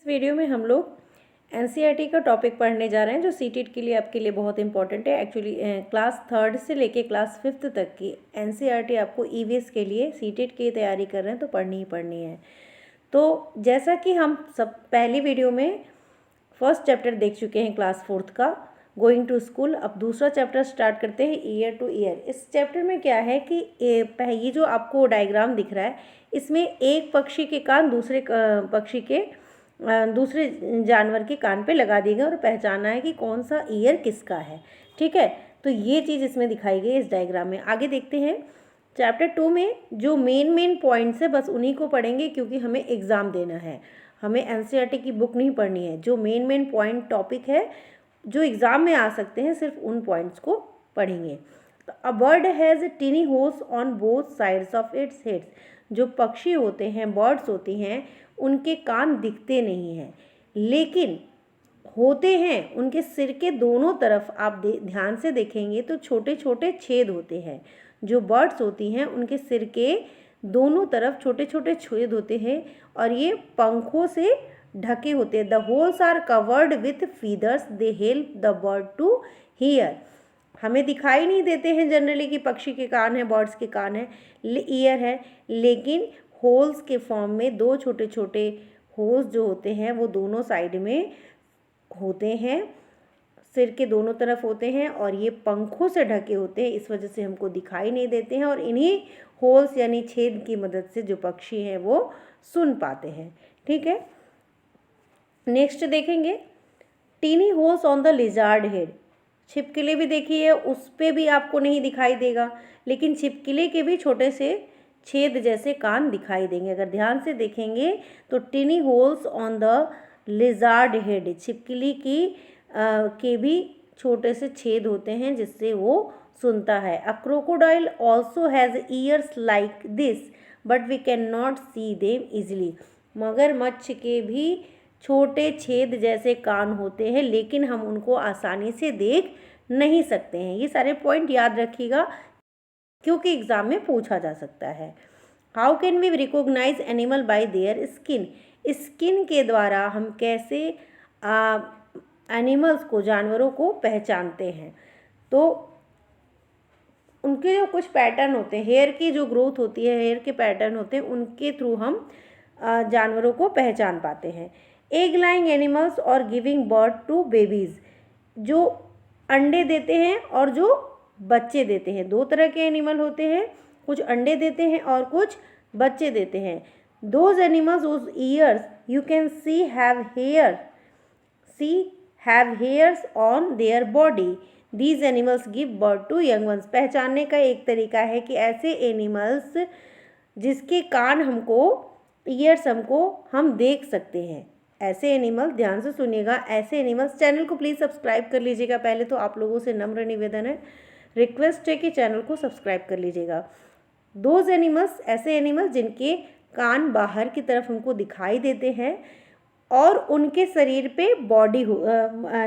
Video में हम लोग एनसीईआरटी का टॉपिक पढ़ने जा रहे हैं जो सीटेट के लिए आपके लिए बहुत इंपॉर्टेंट है। एक्चुअली क्लास 3 से लेके क्लास 5 तक की एनसीईआरटी आपको ईवीएस के लिए सीटेट की तैयारी कर रहे हैं तो पढ़नी ही पढ़नी है। तो जैसा कि हम सब पहली वीडियो में फर्स्ट चैप्टर देख चुके हैं क्लास 4 का गोइंग टू स्कूल, अब दूसरा चैप्टर स्टार्ट करते हैं ईयर टू ईयर। इस चैप्टर में क्या है कि ये जो आपको डायग्राम दिख रहा है इसमें एक पक्षी के कान दूसरे पक्षी के दूसरे जानवर के कान पे लगा दिए गए और पहचाना है कि कौन सा ईयर किसका है। ठीक है, तो ये चीज़ इसमें दिखाई गई इस डायग्राम में। आगे देखते हैं चैप्टर 2 में जो मेन पॉइंट्स है बस उन्हीं को पढ़ेंगे क्योंकि हमें एग्ज़ाम देना है, हमें एनसीईआरटी की बुक नहीं पढ़नी है। जो मेन पॉइंट टॉपिक है जो एग्ज़ाम में आ सकते हैं सिर्फ उन पॉइंट्स को पढ़ेंगे। तो a bird has टिनी holes on both sides of its heads. जो पक्षी होते हैं, बर्ड्स होती हैं, उनके कान दिखते नहीं हैं लेकिन होते हैं उनके सिर के दोनों तरफ। आप ध्यान से देखेंगे तो छोटे छोटे छेद होते हैं। जो बर्ड्स होती हैं उनके सिर के दोनों तरफ छोटे छोटे छेद होते हैं और ये पंखों से ढके होते हैं। The holes are covered with feathers, they help the bird to hear. हमें दिखाई नहीं देते हैं जनरली कि पक्षी के कान है, बर्ड्स के कान है, ईयर है, लेकिन होल्स के फॉर्म में दो छोटे छोटे होल्स जो होते हैं वो दोनों साइड में होते हैं, सिर के दोनों तरफ होते हैं और ये पंखों से ढके होते हैं, इस वजह से हमको दिखाई नहीं देते हैं और इन्हीं होल्स यानी छेद की मदद से जो पक्षी हैं वो सुन पाते हैं। ठीक है, नेक्स्ट देखेंगे tiny holes on the lizard head. छिपकली भी देखिए, उस पर भी आपको नहीं दिखाई देगा लेकिन छिपकली के भी छोटे से छेद जैसे कान दिखाई देंगे। अगर ध्यान से देखेंगे तो टिनी holes on the lizard head, छिपकली की के भी छोटे से छेद होते हैं जिससे वो सुनता है। A crocodile also has ears like this but we can not see them easily. मगरमच्छ के भी छोटे छेद जैसे कान होते हैं लेकिन हम उनको आसानी से देख नहीं सकते हैं। ये सारे पॉइंट याद रखिएगा क्योंकि एग्ज़ाम में पूछा जा सकता है। How can we recognise animal by their skin. Skin के द्वारा हम कैसे एनिमल्स को, जानवरों को पहचानते हैं। तो उनके जो कुछ पैटर्न होते हैं, हेयर की जो ग्रोथ होती है, हेयर के पैटर्न होते हैं, उनके थ्रू हम जानवरों को पहचान पाते हैं। एग लाइंग एनिमल्स और गिविंग बर्थ टू बेबीज़, जो अंडे देते हैं और जो बच्चे देते हैं। दो तरह के एनिमल होते हैं, कुछ अंडे देते हैं और कुछ बच्चे देते हैं। Those animals whose ears you can see have hairs on their body. These animals give birth to young ones. पहचानने का एक तरीका है कि ऐसे एनिमल्स जिसके कान हमको, ईयर्स हमको, हम देख सकते हैं, ऐसे एनिमल, ध्यान से सुनिएगा, ऐसे एनिमल्स। चैनल को प्लीज़ सब्सक्राइब कर लीजिएगा। पहले तो आप लोगों से नम्र निवेदन है, रिक्वेस्ट है कि चैनल को सब्सक्राइब कर लीजिएगा। दोज एनिमल्स, ऐसे एनिमल्स जिनके कान बाहर की तरफ हमको दिखाई देते हैं और उनके शरीर पे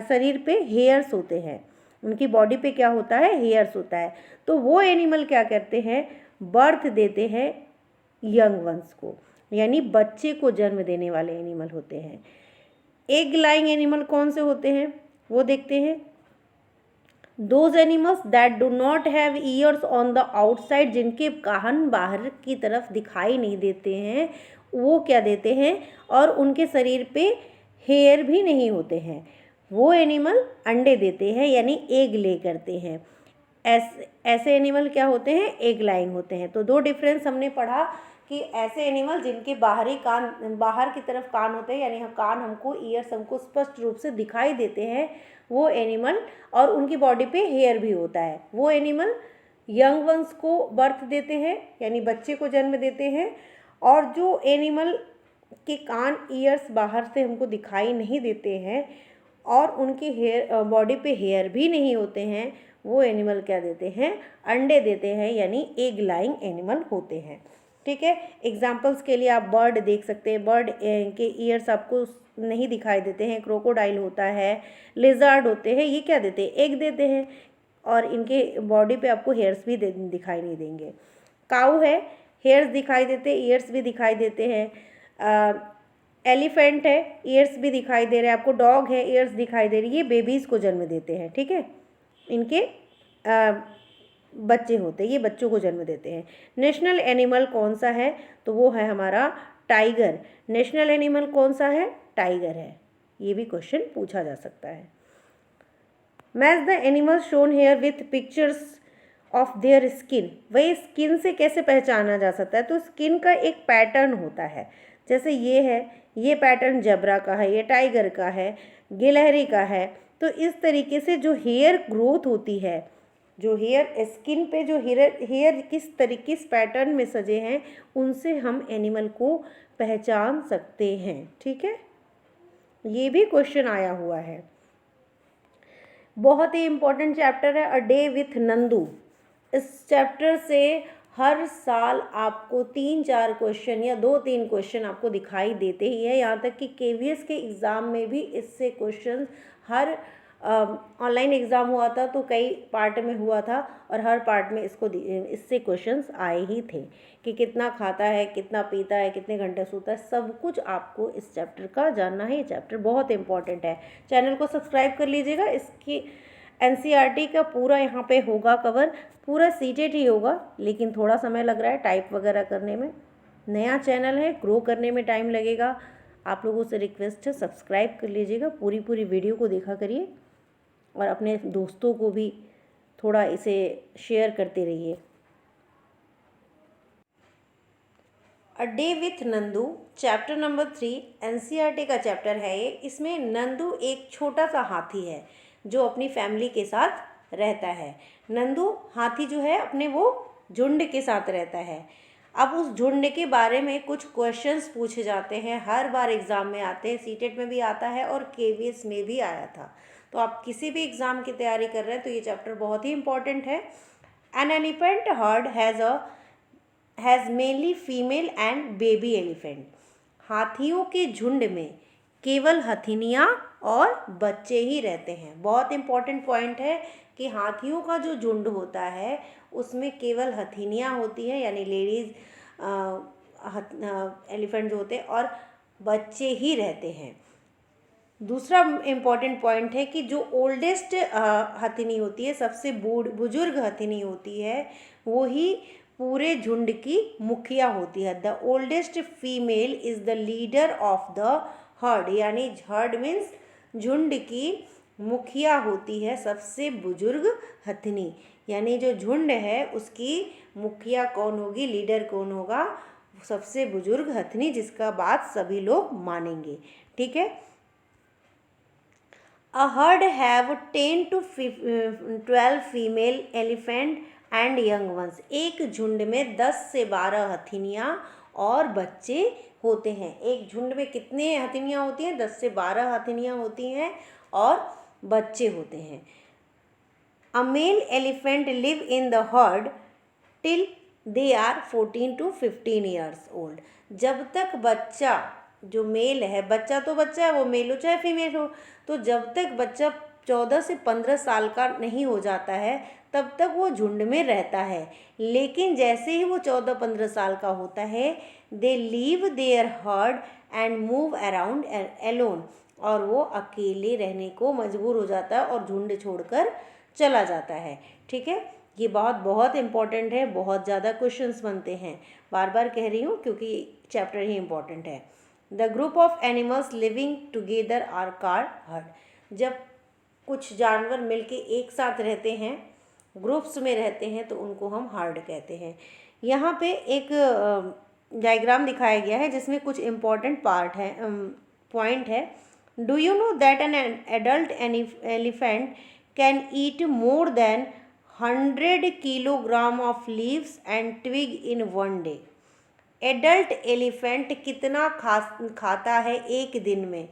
शरीर पे हेयर्स होते हैं। उनकी बॉडी पे क्या होता है, हेयर्स होता है। तो वो एनिमल क्या करते हैं, बर्थ देते हैं यंग वंस को, यानी बच्चे को जन्म देने वाले एनिमल होते हैं। एग लाइंग एनिमल कौन से होते हैं वो देखते हैं। Those animals that do not have years on the outside, जिनके कान बाहर की तरफ दिखाई नहीं देते हैं, वो क्या देते हैं, और उनके शरीर पे हेयर भी नहीं होते हैं, वो एनिमल अंडे देते हैं यानी एग ले करते हैं। ऐसे एनिमल क्या होते हैं, एग लाइंग होते हैं। तो दो डिफरेंस हमने पढ़ा कि ऐसे एनिमल जिनके बाहर की तरफ कान होते हैं, यानी कान हमको, ईयर्स हमको स्पष्ट रूप से दिखाई देते हैं, वो एनिमल, और उनकी बॉडी पे हेयर भी होता है, वो एनिमल यंग वंस को बर्थ देते हैं यानी बच्चे को जन्म देते हैं। और जो एनिमल के कान, ईयर्स बाहर से हमको दिखाई नहीं देते हैं और उनकी बॉडी पे हेयर भी नहीं होते हैं, वो एनिमल क्या देते हैं, अंडे देते हैं यानी एग लाइंग एनिमल होते हैं। ठीक है, एग्जाम्पल्स के लिए आप बर्ड देख सकते हैं। बर्ड के ईयर्स आपको नहीं दिखाई देते हैं। क्रोकोडाइल होता है, लिजर्ड होते हैं, ये क्या देते हैं, एग देते हैं और इनके बॉडी पे आपको हेयर्स भी दिखाई नहीं देंगे। काऊ है, हेयर्स दिखाई देते, ईयर्स भी दिखाई देते हैं। एलिफेंट है, ईयर्स भी दिखाई दे रहे हैं आपको, डॉग है, ईयर्स दिखाई दे रही है, ये बेबीज़ को जन्म देते हैं, ठीक है, इनके बच्चे होते हैं, ये बच्चों को जन्म देते हैं। नेशनल एनिमल कौन सा है, तो वो है हमारा टाइगर। नेशनल एनिमल कौन सा है, टाइगर है, ये भी क्वेश्चन पूछा जा सकता है। Match the animals shown here with pictures of their skin, वही स्किन से कैसे पहचाना जा सकता है, तो स्किन का एक पैटर्न होता है, जैसे ये है, ये पैटर्न जेब्रा का है, ये टाइगर का है, गिलहरी का है, तो इस तरीके से जो हेयर ग्रोथ होती है, जो हेयर स्किन पे जो हेयर किस पैटर्न में सजे हैं, उनसे हम एनिमल को पहचान सकते हैं, ठीक है, ये भी क्वेश्चन आया हुआ है। बहुत ही इम्पोर्टेंट चैप्टर है अ डे विथ नंदू। इस चैप्टर से हर साल आपको 3-4 क्वेश्चन या 2-3 क्वेश्चन आपको दिखाई देते ही है, यहाँ तक कि केवीएस के एग्ज़ाम में भी इससे क्वेश्चन हर ऑनलाइन एग्ज़ाम हुआ था तो कई पार्ट में हुआ था, और हर पार्ट में इससे क्वेश्चंस आए ही थे कि कितना खाता है, कितना पीता है, कितने घंटे सोता है, सब कुछ आपको इस चैप्टर का जानना है। ये चैप्टर बहुत इंपॉर्टेंट है। चैनल को सब्सक्राइब कर लीजिएगा। इसकी एनसीईआरटी का पूरा यहाँ पे होगा कवर, पूरा सीटेट ही होगा, लेकिन थोड़ा समय लग रहा है टाइप वगैरह करने में, नया चैनल है, ग्रो करने में टाइम लगेगा। आप लोगों से रिक्वेस्ट है सब्सक्राइब कर लीजिएगा, पूरी वीडियो को देखा करिए और अपने दोस्तों को भी थोड़ा इसे शेयर करते रहिए। A day with Nandu chapter number 3 NCERT का चैप्टर है ये। इसमें नंदू एक छोटा सा हाथी है जो अपनी फैमिली के साथ रहता है। नंदू हाथी जो है अपने वो झुंड के साथ रहता है। अब उस झुंड के बारे में कुछ क्वेश्चंस पूछे जाते हैं, हर बार एग्ज़ाम में आते हैं, सीटेट में भी आता है और केवीएस में भी आया था। तो आप किसी भी एग्ज़ाम की तैयारी कर रहे हैं तो ये चैप्टर बहुत ही इंपॉर्टेंट है। An elephant heard has mainly female and baby elephant. हाथियों के झुंड में केवल हथिनियाँ और बच्चे ही रहते हैं। बहुत इंपॉर्टेंट पॉइंट है कि हाथियों का जो झुंड होता है उसमें केवल हथिनियाँ होती है, यानी लेडीज़ एलिफेंट जो होते हैं, और बच्चे ही रहते हैं। दूसरा इम्पॉर्टेंट पॉइंट है कि जो ओल्डेस्ट हथिनी होती है, सबसे बुजुर्ग हथिनी होती है, वो ही पूरे झुंड की मुखिया होती है। The oldest female is the leader of the heard, यानी हर्ड मीन्स झुंड की मुखिया होती है सबसे बुजुर्ग हथिनी, यानी जो झुंड है उसकी मुखिया कौन होगी, लीडर कौन होगा, सबसे बुजुर्ग हथिनी, जिसका बात सभी लोग मानेंगे, ठीक है। A herd have 10 to 12 female elephant and young ones. एक झुंड में 10 से 12 हथिनियाँ और बच्चे होते हैं। एक झुंड में कितने हथिनियाँ होती हैं, 10 से 12 हथिनियाँ होती हैं और बच्चे होते हैं। A male elephant live in the herd till they are 14 to 15 years old। जब तक बच्चा जो मेल है, बच्चा तो बच्चा है, वो मेल हो चाहे फीमेल हो, तो जब तक बच्चा 14 से 15 साल का नहीं हो जाता है तब तक वो झुंड में रहता है। लेकिन जैसे ही वो 14-15 साल का होता है, they leave their herd and move around alone, और वो अकेले रहने को मजबूर हो जाता है और झुंड छोड़कर चला जाता है, ठीक है। ये बहुत इम्पॉर्टेंट है, बहुत ज़्यादा क्वेश्चंस बनते हैं, बार बार कह रही हूँ क्योंकि चैप्टर ही इम्पॉर्टेंट है। The group of animals living together are called herd. जब कुछ जानवर मिलके एक साथ रहते हैं, ग्रुप्स में रहते हैं, तो उनको हम हर्ड कहते हैं। यहाँ पे एक डायग्राम दिखाया गया है जिसमें कुछ इम्पॉर्टेंट पार्ट है, पॉइंट है। Do you know that an adult elephant can eat more than 100 kilogram of leaves and twig in one day. Adult elephant कितना खाता है एक दिन में,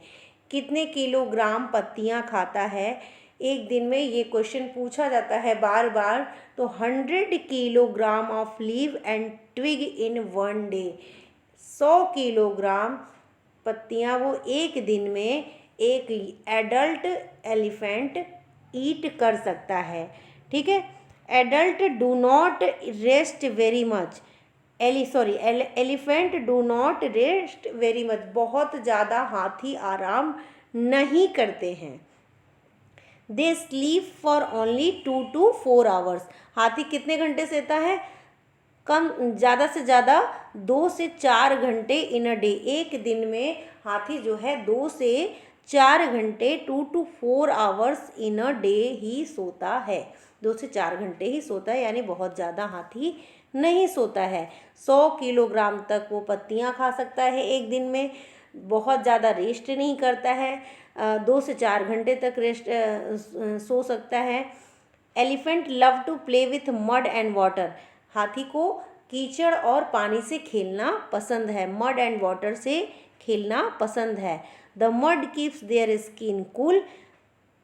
कितने किलोग्राम पत्तियां खाता है एक दिन में, ये क्वेश्चन पूछा जाता है बार बार। तो 100 kilogram of leaf and twig in one day, 100 kilogram पत्तियां वो एक दिन में एक एडल्ट एलिफेंट ईट कर सकता है, ठीक है। Adult do not rest very much. Elephant do not rest very much, बहुत ज़्यादा हाथी आराम नहीं करते हैं। They sleep for only 2 to 4 hours, हाथी कितने घंटे सोता है? कम, ज़्यादा से ज़्यादा 2 से 4 घंटे इन अ डे, एक दिन में हाथी जो है 2 से 4 घंटे 2 to 4 hours in a day ही सोता है, 2 से 4 घंटे ही सोता है, यानी बहुत ज़्यादा हाथी नहीं सोता है। 100 किलोग्राम तक वो पत्तियाँ खा सकता है एक दिन में, बहुत ज़्यादा रेस्ट नहीं करता है, 2 से 4 घंटे तक रेस्ट सो सकता है। Elephant love to play with mud and water, हाथी को कीचड़ और पानी से खेलना पसंद है, मड एंड वाटर से खेलना पसंद है। The mud keeps their skin cool,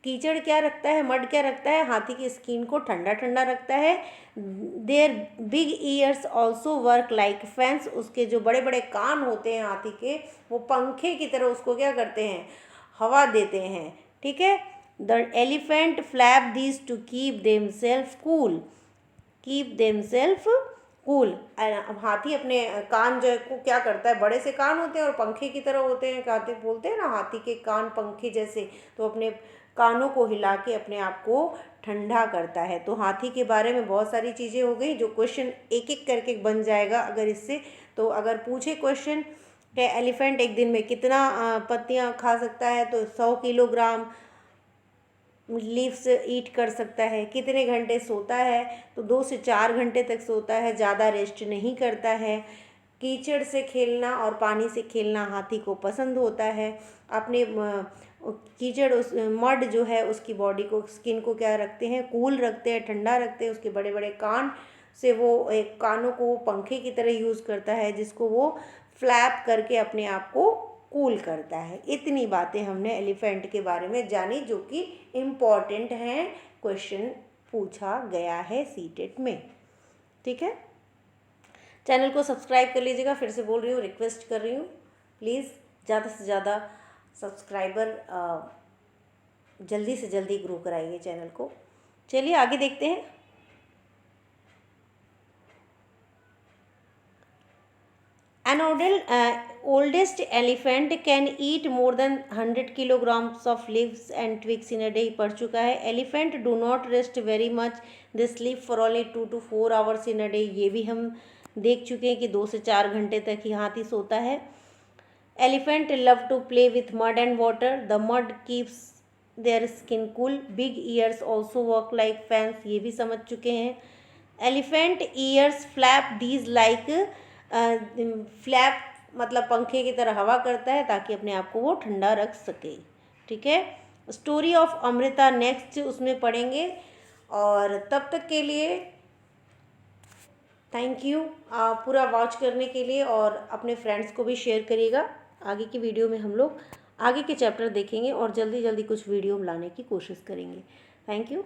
कीचड़ क्या रखता है, मड क्या रखता है, हाथी की स्किन को ठंडा ठंडा रखता है। Their big ears also work like fans, उसके जो बड़े बड़े कान होते हैं हाथी के, वो पंखे की तरह उसको क्या करते हैं, हवा देते हैं, ठीक है। The elephant flap these to keep themself cool, keep themself cool, हाथी अपने कान जो है को क्या करता है, बड़े से कान होते हैं और पंखे की तरह होते हैं, कहते बोलते हैं ना हाथी के कान पंखे जैसे, तो अपने कानों को हिला के अपने आप को ठंडा करता है। तो हाथी के बारे में बहुत सारी चीज़ें हो गई, जो क्वेश्चन एक एक करके बन जाएगा अगर इससे, तो अगर पूछे क्वेश्चन कि एलिफेंट एक दिन में कितना पत्तियाँ खा सकता है, तो 100 किलोग्राम लीव्स ईट कर सकता है। कितने घंटे सोता है, तो 2 से 4 घंटे तक सोता है, ज़्यादा रेस्ट नहीं करता है। कीचड़ से खेलना और पानी से खेलना हाथी को पसंद होता है। अपने कीचड़ उस मड जो है उसकी बॉडी को, स्किन को क्या रखते हैं, कूल रखते हैं, ठंडा रखते हैं। उसके बड़े बड़े कान से वो एक कानों को पंखे की तरह यूज़ करता है, जिसको वो फ्लैप करके अपने आप को कूल करता है। इतनी बातें हमने एलिफेंट के बारे में जानी, जो कि इम्पॉर्टेंट हैं, क्वेश्चन पूछा गया है सीटेट में, ठीक है। चैनल को सब्सक्राइब कर लीजिएगा, फिर से बोल रही हूँ, रिक्वेस्ट कर रही हूँ, प्लीज़ ज़्यादा से ज़्यादा सब्सक्राइबर जल्दी से जल्दी ग्रो कराइए चैनल को। चलिए आगे देखते हैं। An oldest elephant can eat more than 100 kilograms of leaves and twigs in a day, पढ़ चुका है। Elephant do not rest very much, they sleep for only 2 to 4 hours in a day, ये भी हम देख चुके हैं कि 2 से 4 घंटे तक ही हाथी सोता है। Elephant love to play with mud and water, the mud keeps their skin cool, big ears also work like fans, ये भी समझ चुके हैं। Elephant ears flap these like flap, मतलब पंखे की तरह हवा करता है ताकि अपने आप को वो ठंडा रख सके, ठीक है। स्टोरी ऑफ अमृता नेक्स्ट उसमें पढ़ेंगे, और तब तक के लिए थैंक यू पूरा वॉच करने के लिए, और अपने फ्रेंड्स को भी शेयर करिएगा। आगे की वीडियो में हम लोग आगे के चैप्टर देखेंगे और जल्दी जल्दी कुछ वीडियो लाने की कोशिश करेंगे। Thank you.